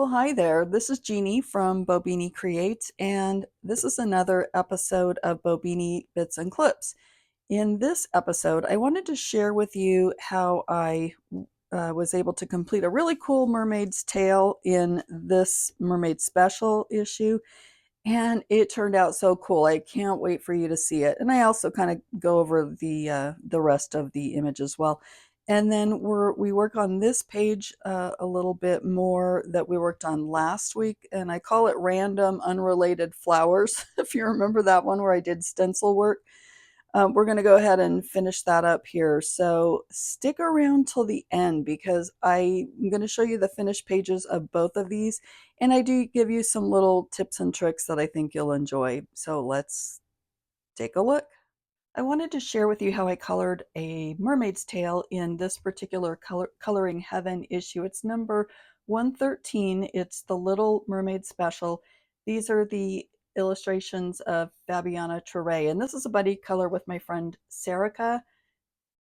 Hi there. This is Jeannie from Bobini Creates, and this is another episode of Bobini Bits and Clips. In this episode, I wanted to share with you how I was able to complete a really cool mermaid's tail in this mermaid special issue, and it turned out so cool. I can't wait for you to see it. And I also kind of go over the rest of the image as well. And then we work on this page a little bit more that we worked on last week, and I call it random unrelated flowers. If you remember that one where I did stencil work, we're going to go ahead and finish that up here. So stick around till the end because I'm going to show you the finished pages of both of these. And I do give you some little tips and tricks that I think you'll enjoy. So let's take a look. I wanted to share with you how I colored a mermaid's tail in this particular Coloring Heaven issue. It's number 113. It's the Little Mermaid Special. These are the illustrations of Fabiana Trere, and this is a buddy color with my friend Serica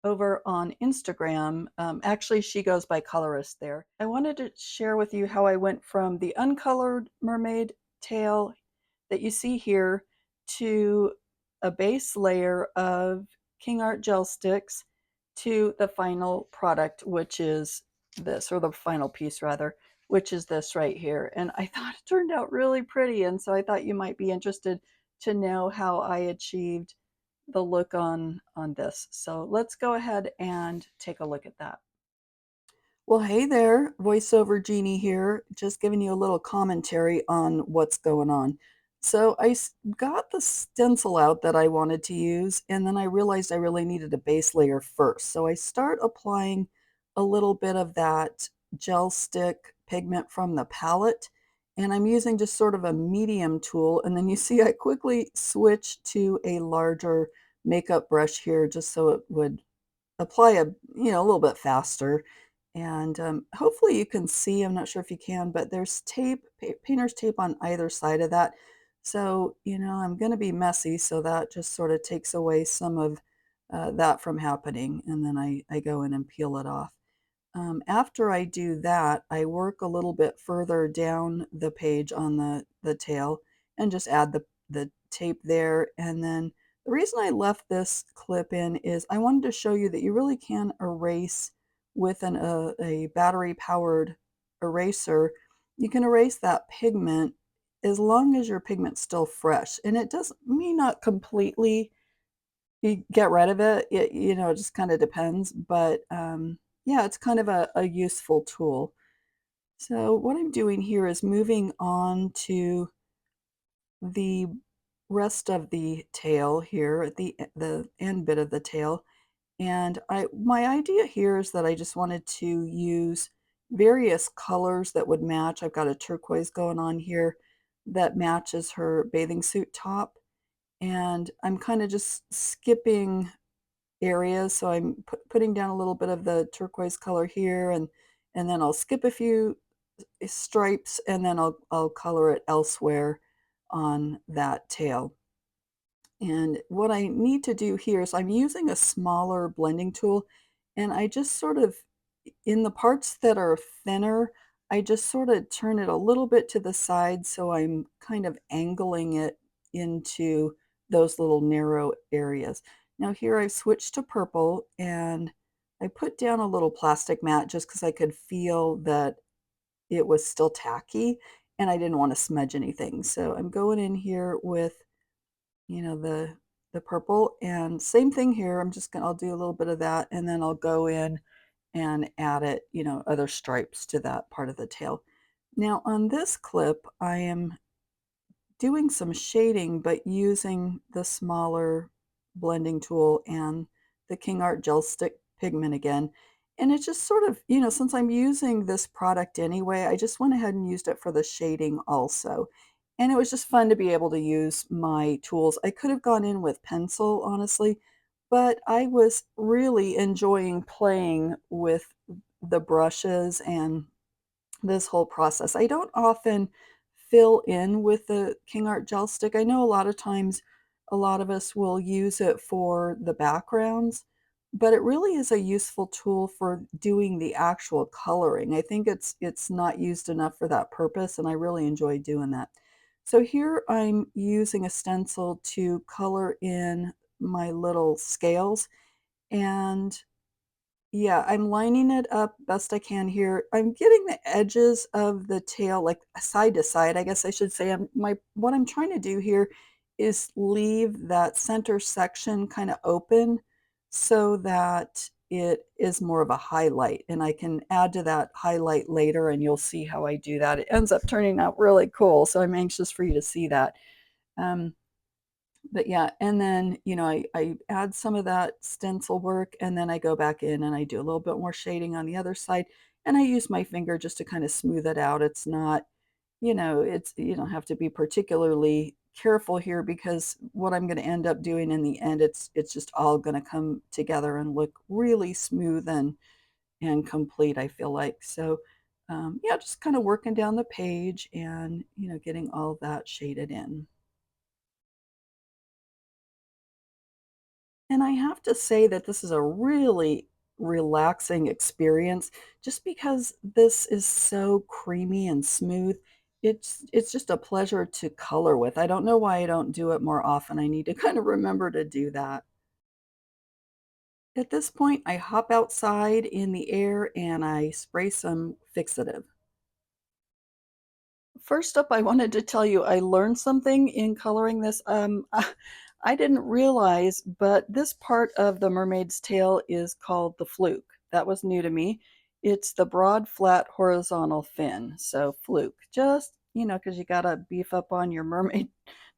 over on Instagram. Actually, she goes by colorist there. I wanted to share with you how I went from the uncolored mermaid tail that you see here to a base layer of King Art gel sticks to the final product, which is this, or the final piece rather, which is this right here. And I thought it turned out really pretty, and so I thought you might be interested to know how I achieved the look on this. So let's go ahead and take a look at that. Well, hey there, voiceover Jeannie here, just giving you a little commentary on what's going on. So got the stencil out that I wanted to use, and then I realized I really needed a base layer first. So I start applying a little bit of that gel stick pigment from the palette, and I'm using just sort of a medium tool. And then you see I quickly switch to a larger makeup brush here just so it would apply a little bit faster. And hopefully you can see, I'm not sure if you can, but there's tape, painter's tape on either side of that. So, I'm going to be messy, so that just sort of takes away some of that from happening. And then I go in and peel it off. After I do that, I work a little bit further down the page on the tail and just add the tape there. And then the reason I left this clip in is I wanted to show you that you really can erase with a battery-powered eraser. You can erase that pigment as long as your pigment's still fresh. And it does may not completely you get rid of it. It just kind of depends. But yeah, it's kind of a useful tool. So what I'm doing here is moving on to the rest of the tail here at the end bit of the tail. And my idea here is that I just wanted to use various colors that would match. I've got a turquoise going on here that matches her bathing suit top. And I'm kind of just skipping areas. So I'm putting down a little bit of the turquoise color here, and then I'll skip a few stripes, and then I'll color it elsewhere on that tail. And what I need to do here is I'm using a smaller blending tool, and I just sort of, in the parts that are thinner, I just sort of turn it a little bit to the side, so I'm kind of angling it into those little narrow areas. Now here I've switched to purple, and I put down a little plastic mat just because I could feel that it was still tacky and I didn't want to smudge anything. So I'm going in here with the purple, and same thing here. I'll do a little bit of that, and then I'll go in and add other stripes to that part of the tail. Now on this clip, I am doing some shading, but using the smaller blending tool and the King Art gel stick pigment again. And it's just sort of, since I'm using this product anyway, I just went ahead and used it for the shading also. And it was just fun to be able to use my tools. I could have gone in with pencil, honestly, but I was really enjoying playing with the brushes and this whole process. I don't often fill in with the King Art gel stick. I know a lot of times a lot of us will use it for the backgrounds, but it really is a useful tool for doing the actual coloring. I think it's not used enough for that purpose, and I really enjoy doing that. So here I'm using a stencil to color in my little scales, and yeah, I'm lining it up best I can here. I'm getting the edges of the tail like side to side, I guess I should say. What I'm trying to do here is leave that center section kind of open so that it is more of a highlight, and I can add to that highlight later and you'll see how I do that. It ends up turning out really cool, so I'm anxious for you to see that. Um, but yeah, and then, I add some of that stencil work, and then I go back in and I do a little bit more shading on the other side, and I use my finger just to kind of smooth it out. It's not, you don't have to be particularly careful here because what I'm going to end up doing in the end, it's just all going to come together and look really smooth and complete, I feel like. So, yeah, just kind of working down the page and, getting all that shaded in. And I have to say that this is a really relaxing experience just because this is so creamy and smooth. It's just a pleasure to color with. I don't know why I don't do it more often. I need to kind of remember to do that. At this point, I hop outside in the air and I spray some fixative. First up, I wanted to tell you I learned something in coloring this. I didn't realize, but this part of the mermaid's tail is called the fluke. That was new to me. It's the broad, flat, horizontal fin. So fluke. Just, because you got to beef up on your mermaid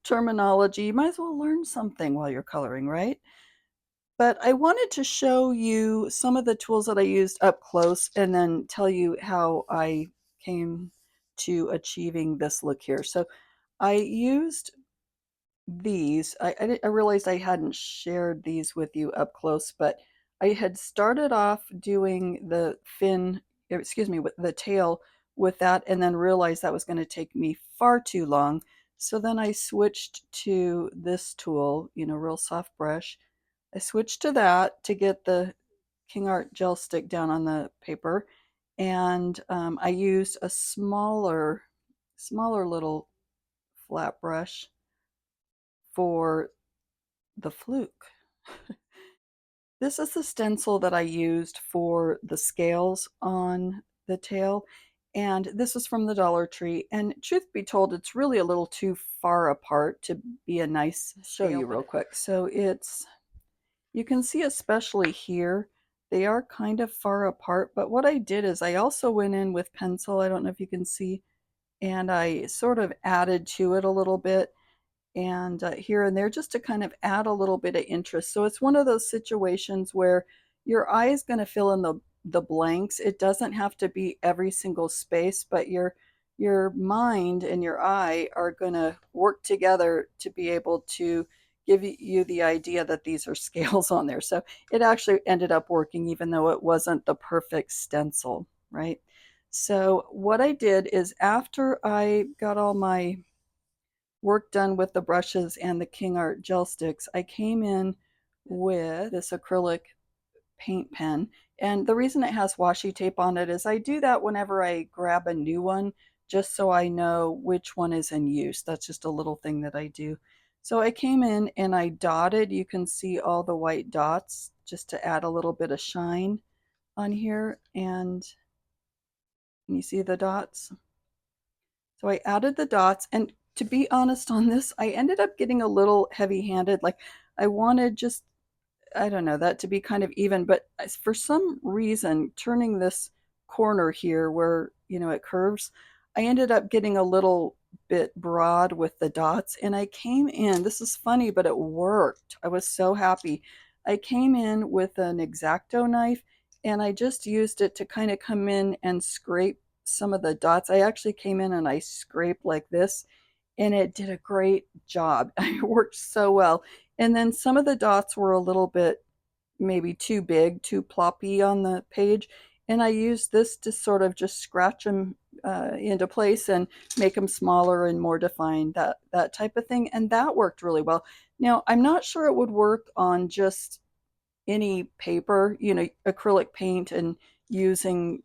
terminology. You might as well learn something while you're coloring, right? But I wanted to show you some of the tools that I used up close and then tell you how I came to achieving this look here. So I used these. I realized I hadn't shared these with you up close, but I had started off doing the fin, excuse me, with the tail with that, and then realized that was going to take me far too long. So then I switched to this tool, real soft brush. I switched to that to get the King Art gel stick down on the paper, and I used a smaller little flat brush for the fluke. This is the stencil that I used for the scales on the tail, and this is from the Dollar Tree. And truth be told, it's really a little too far apart to be a nice show you real quick. So you can see especially here, they are kind of far apart, but what I did is I also went in with pencil, I don't know if you can see, and I sort of added to it a little bit and here and there just to kind of add a little bit of interest. So it's one of those situations where your eye is going to fill in the blanks. It doesn't have to be every single space, but your mind and your eye are going to work together to be able to give you the idea that these are scales on there. So it actually ended up working even though it wasn't the perfect stencil, right? So what I did is after I got all my work done with the brushes and the King Art gel sticks, I came in with this acrylic paint pen. And the reason it has washi tape on it is I do that whenever I grab a new one, just so I know which one is in use. That's just a little thing that I do. So I came in and I dotted, you can see all the white dots just to add a little bit of shine on here. And you see the dots? So I added the dots, and to be honest on this, I ended up getting a little heavy-handed. Like I wanted just, I don't know, that to be kind of even, but for some reason, turning this corner here where, it curves, I ended up getting a little bit broad with the dots, and I came in, this is funny, but it worked. I was so happy. I came in with an X-Acto knife, and I just used it to kind of come in and scrape some of the dots. I actually came in and I scraped like this, and it did a great job. It worked so well. And then some of the dots were a little bit maybe too big, too ploppy on the page. And I used this to sort of just scratch them into place and make them smaller and more defined, that type of thing. And that worked really well. Now, I'm not sure it would work on just any paper, acrylic paint, and using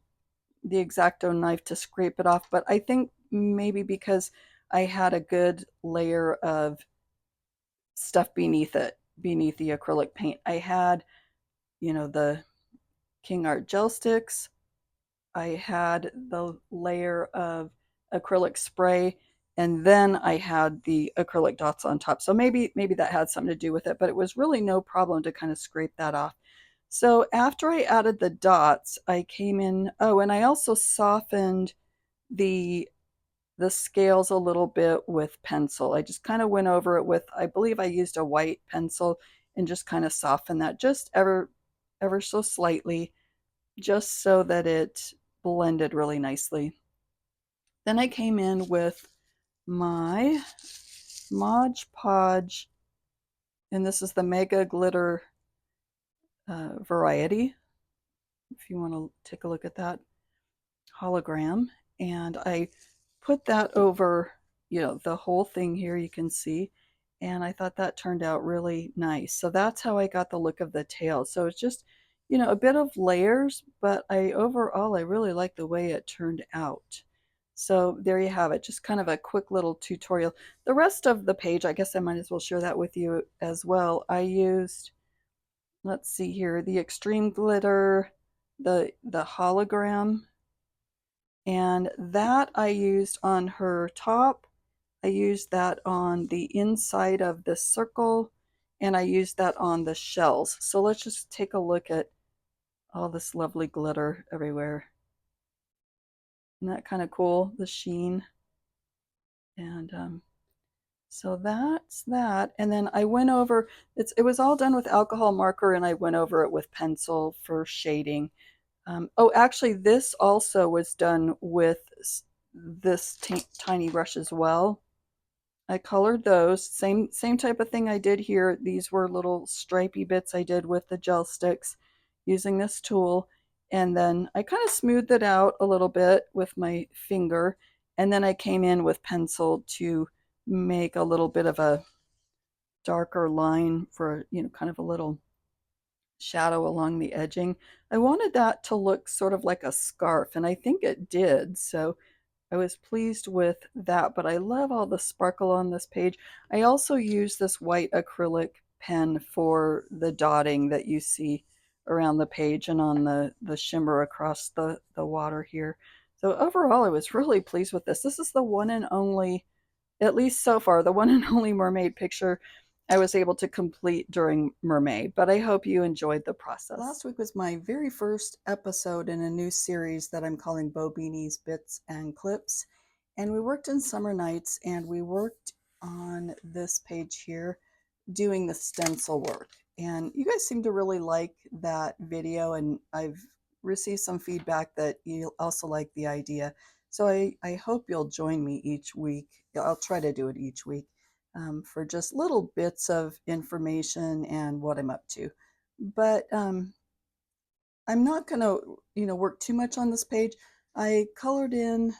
the X-Acto knife to scrape it off. But I think maybe because I had a good layer of stuff beneath it, beneath the acrylic paint. I had, the King Art gel sticks. I had the layer of acrylic spray, and then I had the acrylic dots on top. So maybe that had something to do with it, but it was really no problem to kind of scrape that off. So after I added the dots, I came in, oh, and I also softened the the scales a little bit with pencil. I just kind of went over it with, I believe I used a white pencil, and just kind of softened that just ever so slightly, just so that it blended really nicely. Then I came in with my Mod Podge, and this is the Mega Glitter variety, if you want to take a look at that hologram. And I put that over, the whole thing here, you can see. And I thought that turned out really nice. So that's how I got the look of the tail. So it's just, a bit of layers, but overall, I really like the way it turned out. So there you have it, just kind of a quick little tutorial. The rest of the page, I guess I might as well share that with you as well. I used, let's see here, the extreme glitter, the hologram, and that I used on her top. I used that on the inside of the circle, and I used that on the shells. So let's just take a look at all this lovely glitter everywhere. Isn't that kind of cool, the sheen? And so that's that. And then I went over, it was all done with alcohol marker, and I went over it with pencil for shading. Oh, actually, this also was done with this tiny brush as well. I colored those. Same type of thing I did here. These were little stripy bits I did with the gel sticks using this tool. And then I kind of smoothed it out a little bit with my finger. And then I came in with pencil to make a little bit of a darker line for, kind of a little shadow along the edging. I wanted that to look sort of like a scarf, and I think it did. So I was pleased with that, but I love all the sparkle on this page. I also use this white acrylic pen for the dotting that you see around the page and on the shimmer across the water here. So overall, I was really pleased with this. This is the one and only, at least so far, the one and only mermaid picture I was able to complete during Mermaid, but I hope you enjoyed the process. Last week was my very first episode in a new series that I'm calling Bo Beanie's Bits and Clips. And we worked in summer nights, and we worked on this page here doing the stencil work. And you guys seem to really like that video, and I've received some feedback that you also like the idea. So I hope you'll join me each week. I'll try to do it each week, for just little bits of information and what I'm up to. But I'm not going to, work too much on this page. I colored in,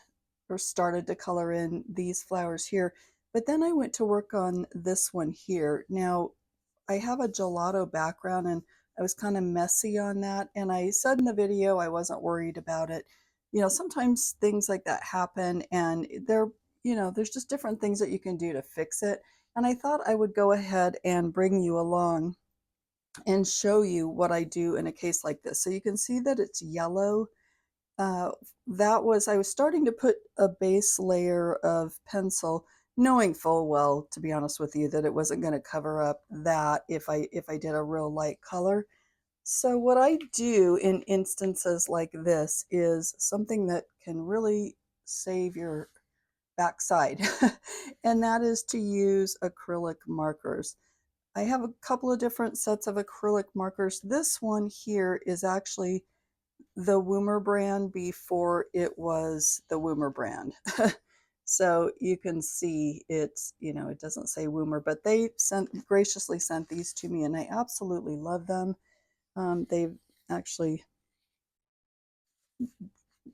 or started to color in, these flowers here, but then I went to work on this one here. Now, I have a gelato background, and I was kind of messy on that. And I said in the video I wasn't worried about it. Sometimes things like that happen, and there's just different things that you can do to fix it. And I thought I would go ahead and bring you along and show you what I do in a case like this. So you can see that it's yellow. I was starting to put a base layer of pencil, knowing full well, to be honest with you, that it wasn't going to cover up that if I did a real light color. So what I do in instances like this is something that can really save your backside, and that is to use acrylic markers. I have a couple of different sets of acrylic markers. This one here is actually the Woomer brand before it was the Woomer brand. So you can see it's, it doesn't say Woomer, but they graciously sent these to me, and I absolutely love them. They've actually,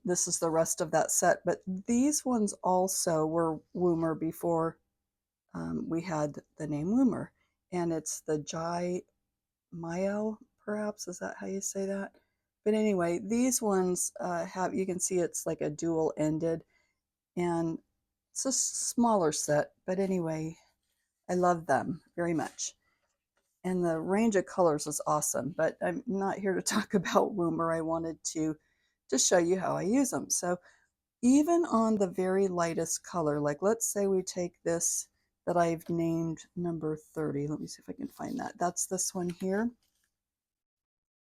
this is the rest of that set, but these ones also were Woomer before we had the name Woomer, and it's the Jai Mayo perhaps. Is that how you say that? But anyway, these ones have, you can see it's like a dual ended, and it's a smaller set. But anyway, I love them very much. And the range of colors is awesome, but I'm not here to talk about Woomer. I wanted to just show you how I use them. So even on the very lightest color, like let's say we take this that I've named number 30. Let me see if I can find that. That's this one here.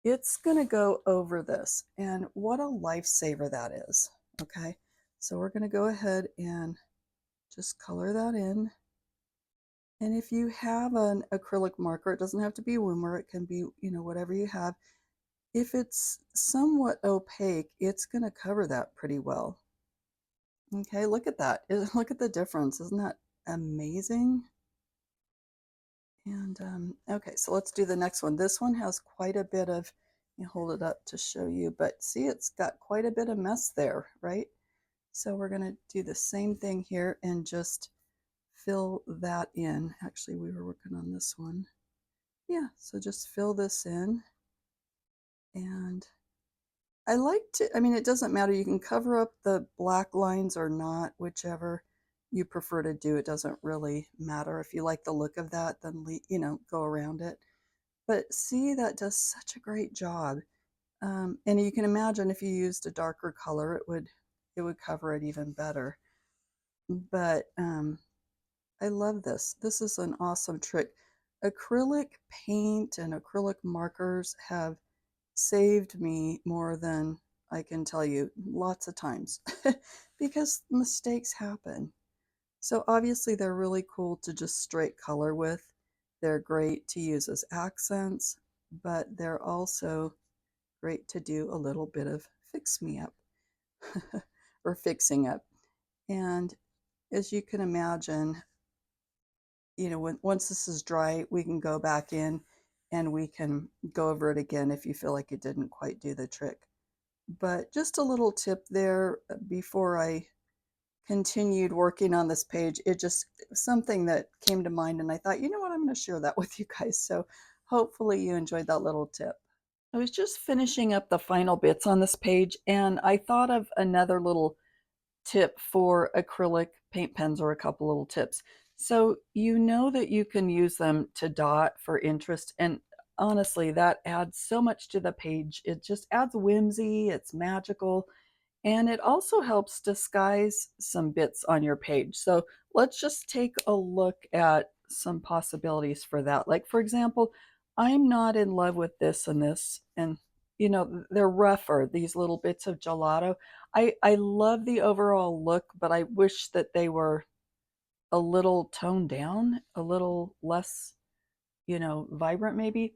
It's going to go over this, and what a lifesaver that is. Okay, so we're going to go ahead and just color that in. And if you have an acrylic marker, it doesn't have to be Woomer, it can be, you know, whatever you have. If it's somewhat opaque, it's going to cover that pretty well. Okay, look at that. Look at the difference. Isn't that amazing? And okay, so let's do the next one. This one has quite a bit of, you hold it up to show you, but see, it's got quite a bit of mess there, right? So we're going to do the same thing here and just fill that in. Actually, we were working on this one. Yeah, so just fill this in. And I like to, I mean, it doesn't matter. You can cover up the black lines or not, whichever you prefer to do. It doesn't really matter. If you like the look of that, then, you know, go around it. But see, that does such a great job. And you can imagine if you used a darker color, it would cover it even better. But I love this. This is an awesome trick. Acrylic paint and acrylic markers have saved me more than I can tell you, lots of times, because mistakes happen. So obviously they're really cool to just straight color with. They're great to use as accents, but they're also great to do a little bit of fix me up or fixing up. And as you can imagine, you know, once this is dry, we can go back in and we can go over it again if you feel like it didn't quite do the trick. But just a little tip there before I continued working on this page, it just something that came to mind, and I thought, you know what, I'm going to share that with you guys. So hopefully you enjoyed that little tip. I was just finishing up the final bits on this page, and I thought of another little tip for acrylic paint pens, or a couple little tips. So you know that you can use them to dot for interest, and honestly, that adds so much to the page. It just adds whimsy, it's magical, and it also helps disguise some bits on your page. So let's just take a look at some possibilities for that. Like, for example, I'm not in love with this and this, and you know, they're rougher, these little bits of gelato. I love the overall look, but I wish that they were a little toned down, a little less, you know, vibrant maybe.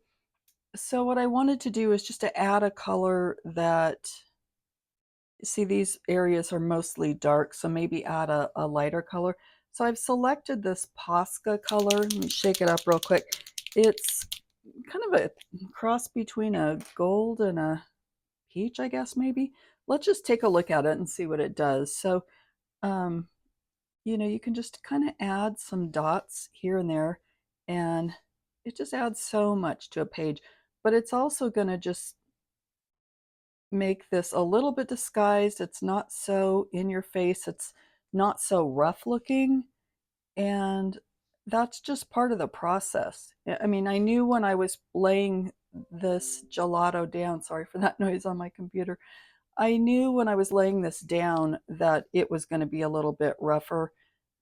So what I wanted to do is just to add a color that, see, these areas are mostly dark, so maybe add a lighter color. So I've selected this Posca color. Let me shake it up real quick. It's kind of a cross between a gold and a peach, I guess, maybe. Let's just take a look at it and see what it does. So, you know, you can just kind of add some dots here and there, and it just adds so much to a page. But it's also going to just make this a little bit disguised. It's not so in your face. It's not so rough looking. And that's just part of the process. I mean, I knew when I was laying this gelato down, sorry for that noise on my computer. I knew when I was laying this down that it was going to be a little bit rougher,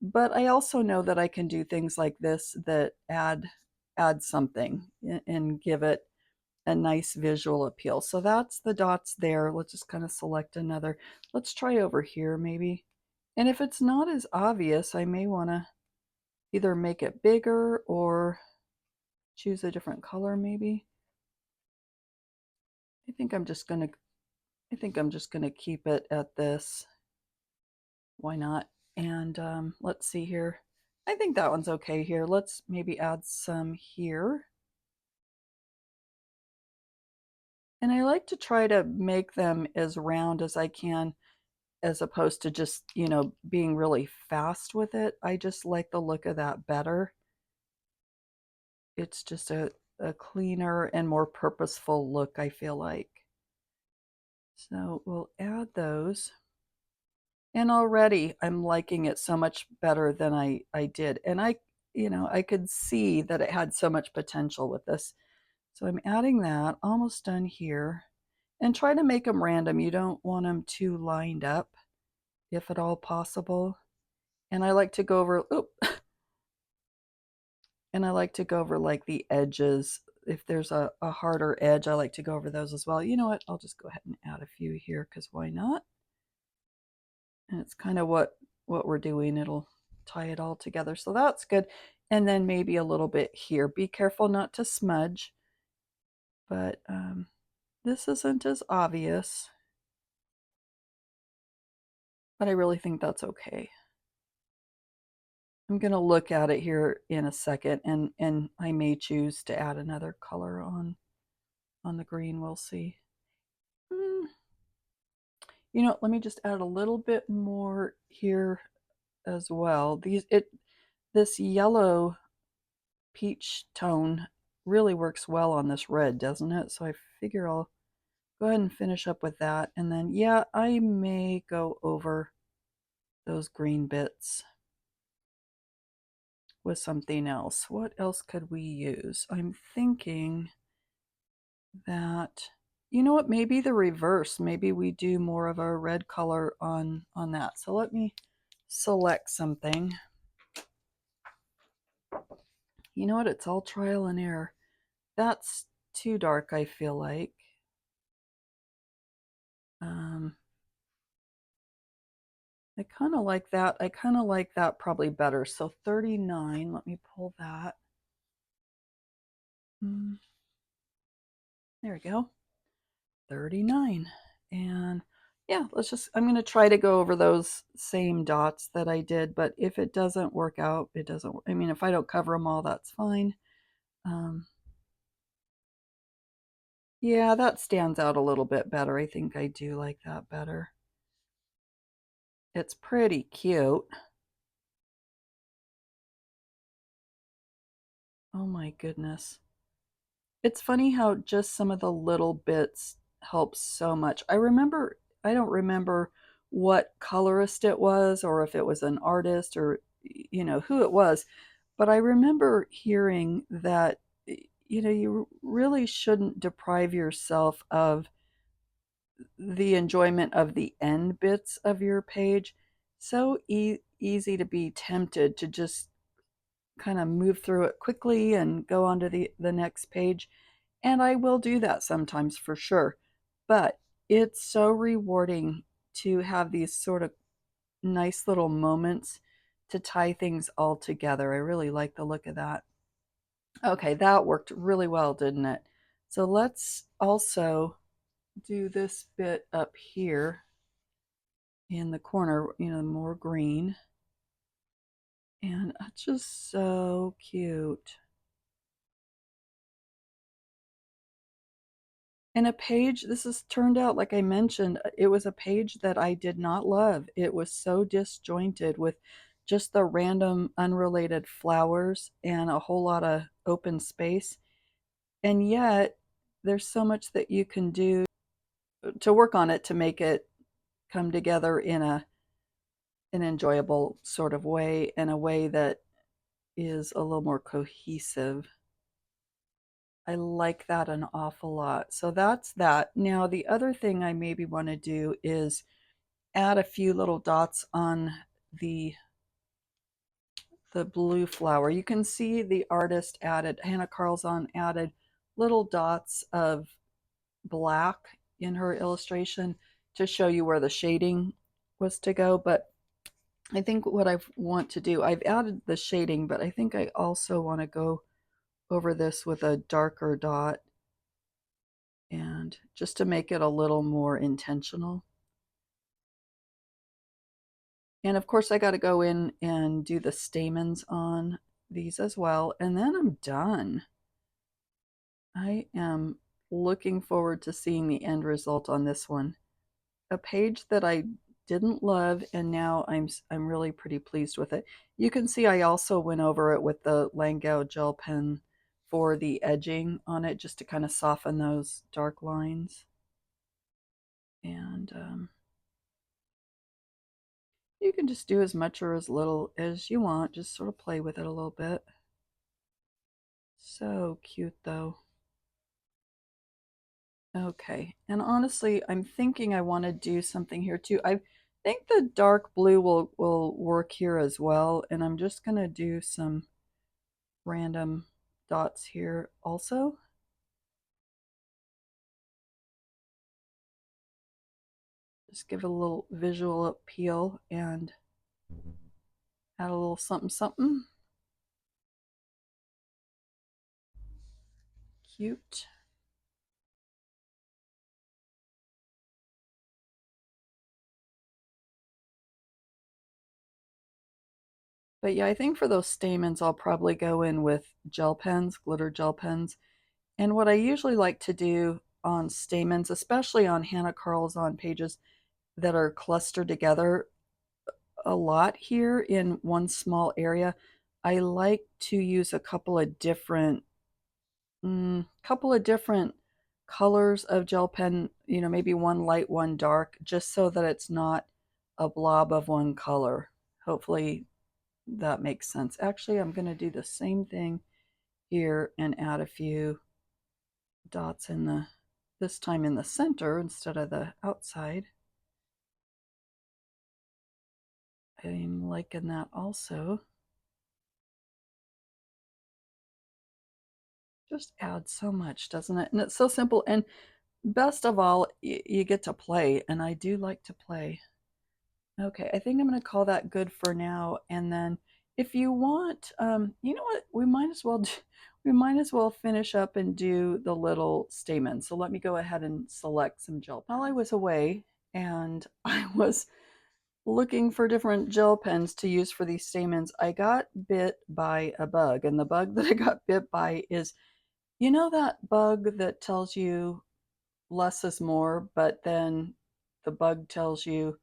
but I also know that I can do things like this that add something and give it a nice visual appeal. So that's the dots there. Let's just kind of select another. Let's try over here maybe. And if it's not as obvious, I may want to either make it bigger or choose a different color maybe. I think I'm just going to keep it at this. Why not? And let's see here. I think that one's okay here. Let's maybe add some here. And I like to try to make them as round as I can, as opposed to just, you know, being really fast with it. I just like the look of that better. It's just a a cleaner and more purposeful look, I feel like. So we'll add those. And already I'm liking it so much better than I did. And I could see that it had so much potential with this. So I'm adding that, almost done here. And try to make them random. You don't want them too lined up, if at all possible. And I like to go over, and I like to go over like the edges. If there's a harder edge, I like to go over those as well. You know what? I'll just go ahead and add a few here because why not? And it's kind of what we're doing. It'll tie it all together. So that's good. And then maybe a little bit here. Be careful not to smudge, but this isn't as obvious. But I really think that's okay. I'm going to look at it here in a second, and I may choose to add another color on the green. We'll see. You know, let me just add a little bit more here as well. This yellow peach tone really works well on this red, doesn't it? So I figure I'll go ahead and finish up with that. And then, yeah, I may go over those green bits with something else. What else could we use? I'm thinking that, you know what, maybe the reverse. Maybe we do more of a red color on that. So let me select something. You know what, it's all trial and error. That's too dark, I feel like. I kind of like that. I kind of like that probably better. So 39, let me pull that. There we go. 39. And yeah, I'm going to try to go over those same dots that I did, but if it doesn't work out, it doesn't, I mean, if I don't cover them all, that's fine. Yeah, that stands out a little bit better. I think I do like that better. It's pretty cute. Oh my goodness. It's funny how just some of the little bits help so much. I don't remember what colorist it was or if it was an artist or, who it was, but I remember hearing that, you really shouldn't deprive yourself of the enjoyment of the end bits of your page. So easy to be tempted to just kind of move through it quickly and go on to the next page. And I will do that sometimes for sure. But it's so rewarding to have these sort of nice little moments to tie things all together. I really like the look of that. Okay, that worked really well, didn't it? So let's also do this bit up here in the corner, more green. And it's just so cute. And a page, this has turned out, like I mentioned, it was a page that I did not love. It was so disjointed with just the random unrelated flowers and a whole lot of open space. And yet, there's so much that you can do to work on it to make it come together in an enjoyable sort of way, in a way that is a little more cohesive. I like that an awful lot. So that's that. Now, the other thing I maybe want to do is add a few little dots on the blue flower. You can see the artist added, Hanna Karlzon added little dots of black in her illustration to show you where the shading was to go. But I think what I want to do, I've added the shading, but I think I also want to go over this with a darker dot, and just to make it a little more intentional. And of course I got to go in and do the stamens on these as well, and then I'm done. I am looking forward to seeing the end result on this one. A page that I didn't love, and now I'm really pretty pleased with it. You can see I also went over it with the Langau gel pen for the edging on it, just to kind of soften those dark lines. And you can just do as much or as little as you want, just sort of play with it a little bit. So cute though. Okay, and honestly, I'm thinking I want to do something here too. I think the dark blue will work here as well, and I'm just gonna do some random dots here also. Just give it a little visual appeal and add a little something something. Cute. But yeah, I think for those stamens, I'll probably go in with gel pens, glitter gel pens. And what I usually like to do on stamens, especially on Hanna Karlzon pages that are clustered together a lot here in one small area, I like to use a couple of different colors of gel pen, maybe one light, one dark, just so that it's not a blob of one color. Hopefully that makes sense. Actually, I'm going to do the same thing here and add a few dots this time in the center instead of the outside. I'm liking that also. Just adds so much, doesn't it? And it's so simple. And best of all, you get to play, and I do like to play. Okay, I think I'm going to call that good for now. And then if you want, you know what, we might as well finish up and do the little stamen. So let me go ahead and select some gel. While I was away and I was looking for different gel pens to use for these stamens, I got bit by a bug. And the bug that I got bit by is, that bug that tells you less is more, but then the bug tells you,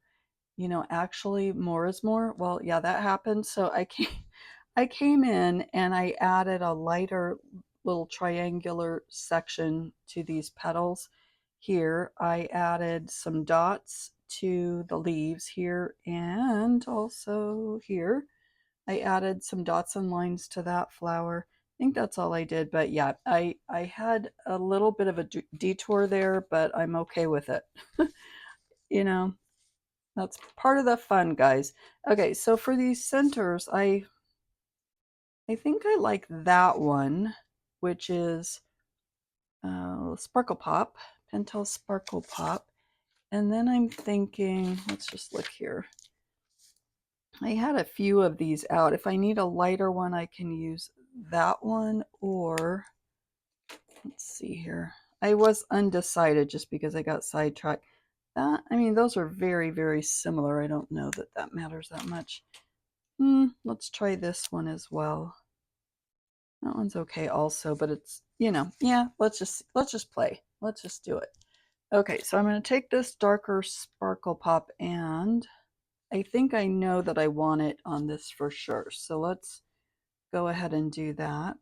actually more is more. Well, yeah, that happened. So I came in and I added a lighter little triangular section to these petals here. I added some dots to the leaves here and also here. I added some dots and lines to that flower. I think that's all I did, but yeah, I had a little bit of a detour there, but I'm okay with it. you know, that's part of the fun, guys. Okay, so for these centers, I think I like that one, which is Sparkle Pop, Pentel Sparkle Pop. And then I'm thinking, let's just look here. I had a few of these out. If I need a lighter one, I can use that one, or let's see here. I was undecided just because I got sidetracked. Those are very, very similar. I don't know that that matters that much. Let's try this one as well. That one's okay also, but it's, yeah, let's just play. Let's just do it. Okay, so I'm going to take this darker Sparkle Pop, and I think I know that I want it on this for sure. So let's go ahead and do that.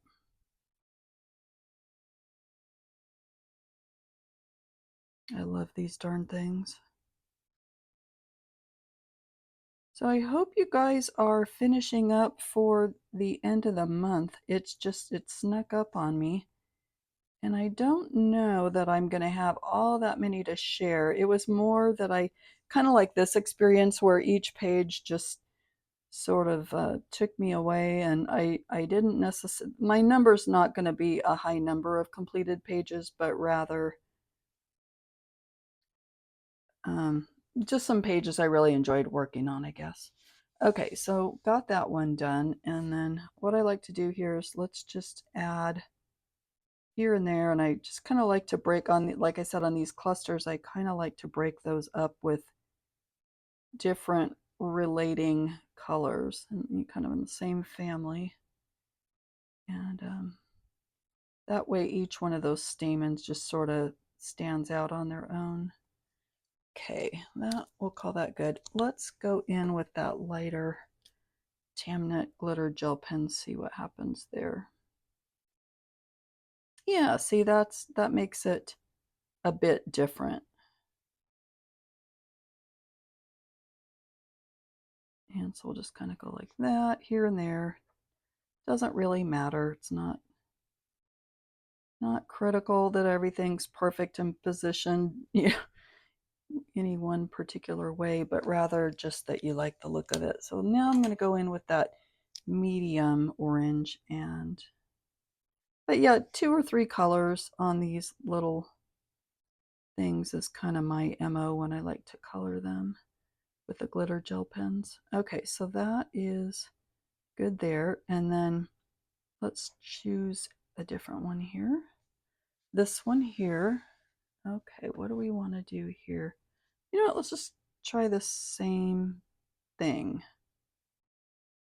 I love these darn things. So I hope you guys are finishing up for the end of the month. It snuck up on me. And I don't know that I'm going to have all that many to share. It was more that I kind of like this experience where each page just sort of took me away, and I didn't necessarily, my number's not going to be a high number of completed pages, but rather um, just some pages I really enjoyed working on, I guess. Okay, so got that one done, and then what I like to do here is let's just add here and there, and I just kind of like to break like I said, on these clusters, I kind of like to break those up with different relating colors and kind of in the same family. And that way each one of those stamens just sort of stands out on their own. Okay, we'll call that good. Let's go in with that lighter Tamnet glitter gel pen, see what happens there. Yeah, see, that makes it a bit different. And so we'll just kind of go like that here and there. Doesn't really matter. It's not critical that everything's perfect and positioned, yeah, any one particular way, but rather just that you like the look of it. So now I'm going to go in with that medium orange, and but yeah, 2 or 3 colors on these little things is kind of my MO when I like to color them with the glitter gel pens. Okay, so that is good there. And then let's choose a different one here. This one here. Okay, what do we want to do here? You know what, let's just try the same thing.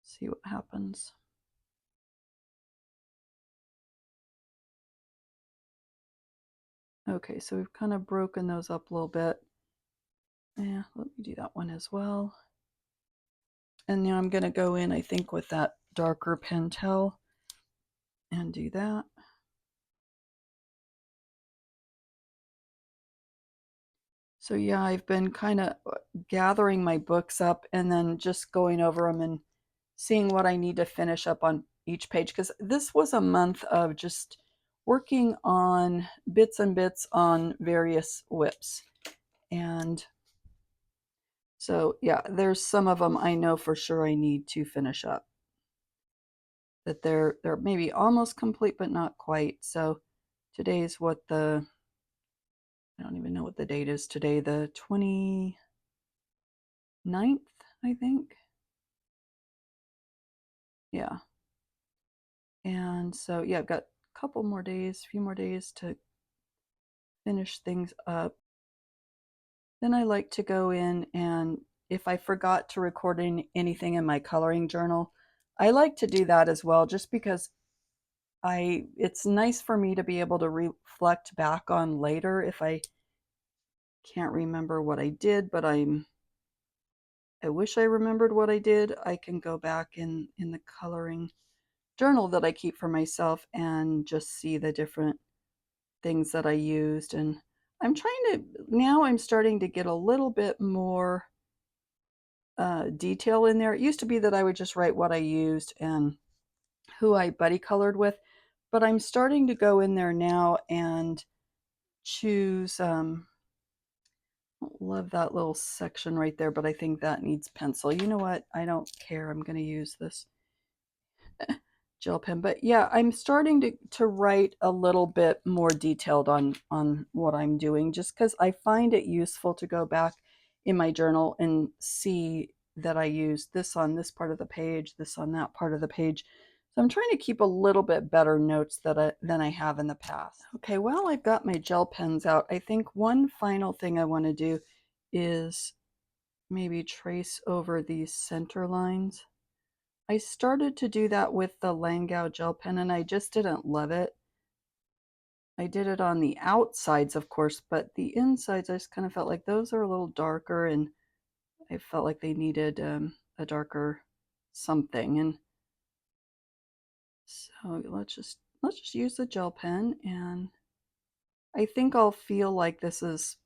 See what happens. Okay, so we've kind of broken those up a little bit. Yeah, let me do that one as well. And now I'm going to go in, I think, with that darker Pentel and do that. So yeah, I've been kind of gathering my books up and then just going over them and seeing what I need to finish up on each page, because this was a month of just working on bits and bits on various whips. And so yeah, there's some of them I know for sure I need to finish up. That they're maybe almost complete but not quite. So today's what I don't even know what the date is today, the 29th, I think. Yeah. And so yeah, I've got a couple more days, a few more days to finish things up. Then I like to go in, and if I forgot to record anything in my coloring journal, I like to do that as well, just because it's nice for me to be able to reflect back on later if I can't remember what I did, but I wish I remembered what I did. I can go back in the coloring journal that I keep for myself and just see the different things that I used. And I'm starting to get a little bit more detail in there. It used to be that I would just write what I used and who I buddy colored with, but I'm starting to go in there now and choose. Love that little section right there, but I think that needs pencil. You know what? I don't care. I'm going to use this gel pen. But yeah, I'm starting to write a little bit more detailed on what I'm doing, just because I find it useful to go back in my journal and see that I used this on this part of the page, this on that part of the page. So I'm trying to keep a little bit better notes than I have in the past. Okay, well, I've got my gel pens out. I think one final thing I want to do is maybe trace over these center lines. I started to do that with the Langau gel pen and I just didn't love it. I did it on the outsides, of course, but the insides I just kind of felt like those are a little darker, and I felt like they needed a darker something. And so let's just use the gel pen, and I think I'll feel like this is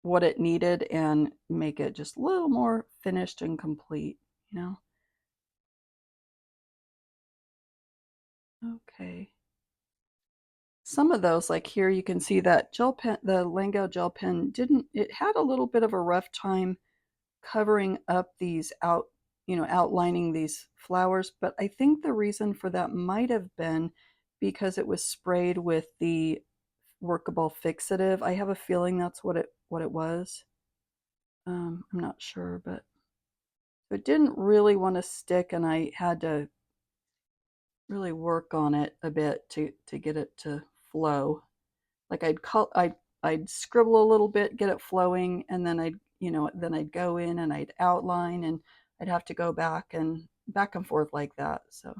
what it needed and make it just a little more finished and complete, you know? Okay. Some of those, like here, you can see that gel pen, the Langau gel pen it had a little bit of a rough time covering up these outlining these flowers, but I think the reason for that might have been because it was sprayed with the workable fixative. I have a feeling that's what it was. I'm not sure, but it didn't really want to stick, and I had to really work on it a bit to get it to flow. Like I'd scribble a little bit, get it flowing, and then I'd go in and I'd outline, and I'd have to go back and forth like that. So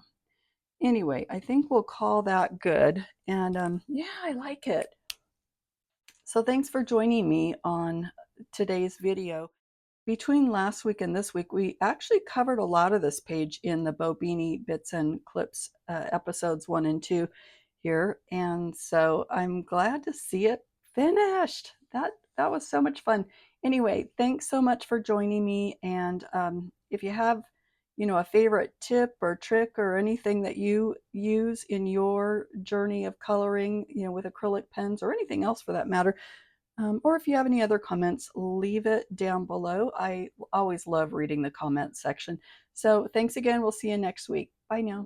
anyway, I think we'll call that good. And yeah, I like it. So thanks for joining me on today's video. Between last week and this week, we actually covered a lot of this page in the Bobini Bits and Clips episodes 1 and 2. here, and so I'm glad to see it finished. That was so much fun. Anyway, thanks so much for joining me, and if you have, a favorite tip or trick or anything that you use in your journey of coloring, with acrylic pens or anything else for that matter, or if you have any other comments, leave it down below. I always love reading the comments section. So thanks again. We'll see you next week. Bye now.